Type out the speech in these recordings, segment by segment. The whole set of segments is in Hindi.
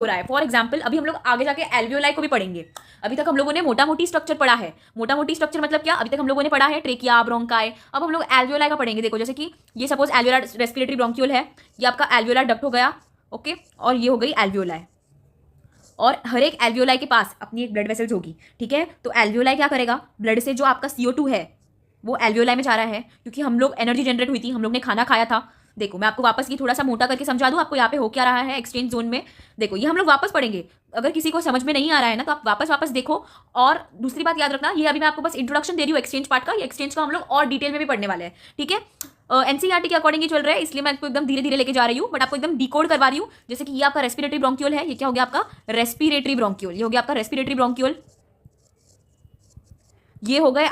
हो रहा है। फॉर एग्जाम्पल अभी हम लोग आगे जाके एल्वियोलाई को भी पढ़ेंगे। अभी तक हम लोगों ने मोटा मोटी स्ट्रक्चर पढ़ा है। मोटा मोटी स्ट्रक्चर मतलब क्या, अभी तक हम लोगों ने पढ़ा है ट्रेकिया, ब्रोंकाई। अब हम लोग एल्वियोलाई का पढ़ेंगे। देखो जैसे कि ये सपोज एल्वियोलार रेस्पिरेटरी ब्रोंक्यूल है, ये आपका एल्वियोलार डक्ट हो गया, ओके, और ये हो गई एल्वियोलाई। और हर एक एल्वियोलाई के पास अपनी एक ब्लड वेसल्स होगी, ठीक है। तो एल्वियोलाई क्या करेगा, ब्लड से जो आपका CO2 है वो एल्वियोलाई में जा रहा है, क्योंकि हम लोग एनर्जी जनरेट हुई थी, हम लोग ने खाना खाया था। देखो मैं आपको वापस ये थोड़ा सा मोटा करके समझा दूं आपको यहाँ पे हो क्या रहा है एक्सचेंज जोन में। देखो ये हम लोग वापस पढ़ेंगे, अगर किसी को समझ में नहीं आ रहा है ना तो आप वापस देखो। और दूसरी बात याद रखना, ये अभी मैं आपको बस इंट्रोडक्शन दे रही हूँ एक्सचेंज पार्ट का, ये एक्सचेंज का हम लोग और डिटेल में भी पढ़ने वाले हैं, ठीक है। एनसीईआरटी के अकॉर्डिंग ही चल रहा है, इसलिए मैं आपको एकदम धीरे धीरे लेके जा रही हूँ, बट आपको एकदम डिकोड करवा रही हूँ। जैसे कि ये आपका रेस्पिरेटरी ब्रोंक्यूल है, ये क्या हो गया आपका रेस्पिरेटरी ब्रोंक्यूल, ये हो गया आपका रेस्पिरेटरी ब्रोंक्यूल। ये हो गए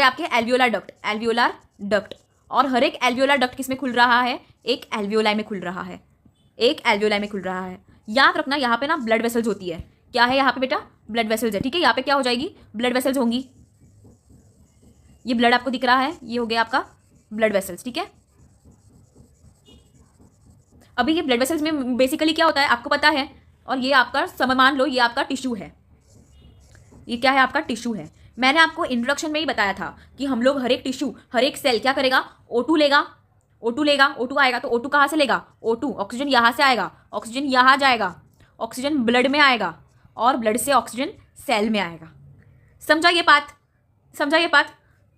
आपके एल्वियोलार डक्ट, एल्वियोलार डक्ट। और हर एक एल्वियोलार डक्ट किसमें खुल रहा है, एक एल्वियोलाई में खुल रहा है, एक एल्वियोलाई में खुल रहा है। याद रखना यहाँ पे ना ब्लड वेसल्स होती है, क्या है यहाँ पे बेटा, ब्लड वेसल्स है, ठीक है। यहाँ पे क्या हो जाएगी, ब्लड वेसल्स होंगी। ये ब्लड आपको दिख रहा है, ये हो गया आपका ब्लड वेसल्स, ठीक है। अभी ये ब्लड वेसल्स में बेसिकली क्या होता है आपको पता है, और ये आपका समय मान लो ये आपका टिश्यू है, ये क्या है आपका टिश्यू है। मैंने आपको इंट्रोडक्शन में ही बताया था कि हम लोग हर एक टिश्यू, हर एक सेल क्या करेगा, O2 लेगा, O2 लेगा, O2 आएगा तो O2 कहाँ से लेगा, O2 ऑक्सीजन यहाँ से आएगा, ऑक्सीजन यहाँ जाएगा, ऑक्सीजन ब्लड में आएगा, और ब्लड से ऑक्सीजन सेल में आएगा। समझा ये बात, समझा ये बात।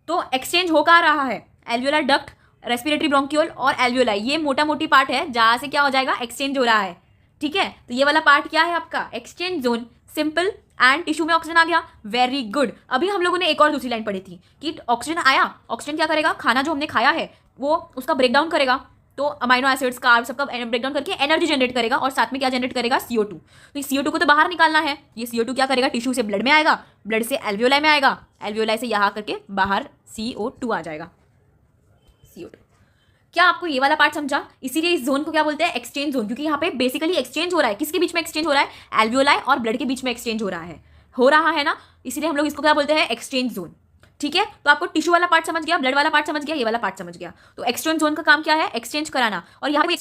तो एक्सचेंज हो कहाँ रहा है, एल्वियोलार डक्ट, रेस्पिरेटरी ब्रोंक्यूल और एल्वियोलाई, ये मोटा मोटी पार्ट है जहाँ से क्या हो जाएगा, एक्सचेंज हो रहा है, ठीक है। तो ये वाला पार्ट क्या है आपका exchange zone, simple. And tissue में ऑक्सीजन आ गया, वेरी गुड। अभी हम लोगों ने एक और दूसरी लाइन पढ़ी थी कि ऑक्सीजन आया, ऑक्सीजन क्या करेगा, खाना जो हमने खाया है वो उसका ब्रेकडाउन करेगा, तो अमाइनो एसिड्स कार्ब सबका ब्रेकडाउन करके एनर्जी जनरेट करेगा, और साथ में क्या जनरेट करेगा, CO2। तो इस CO2 को तो बाहर निकालना है, ये CO2 क्या करेगा, टिश्यू से ब्लड में आएगा, ब्लड से एल्वियोलाई में आएगा, एल्वियोलाई से यहाँ करके बाहर CO2 आ जाएगा, CO2। क्या आपको ये वाला पार्ट समझा, इसीलिए इस जोन को क्या बोलते हैं, एक्सचेंज जोन, क्योंकि यहाँ पे बेसिकली एक्सचेंज हो रहा है, किसके बीच में एक्सचेंज हो रहा है, एल्वियोलाई और ब्लड के बीच में एक्सचेंज हो रहा है ना, इसीलिए हम लोग इसको क्या बोलते हैं, एक्सचेंज जोन, ठीक है। तो आपको टिश्यू वाला पार्ट समझ गया, ब्लड वाला पार्ट समझ गया, ये वाला पार्ट समझ गया। तो एक्सचेंज जोन का काम क्या है, एक्सचेंज कराना। और यहाँ पे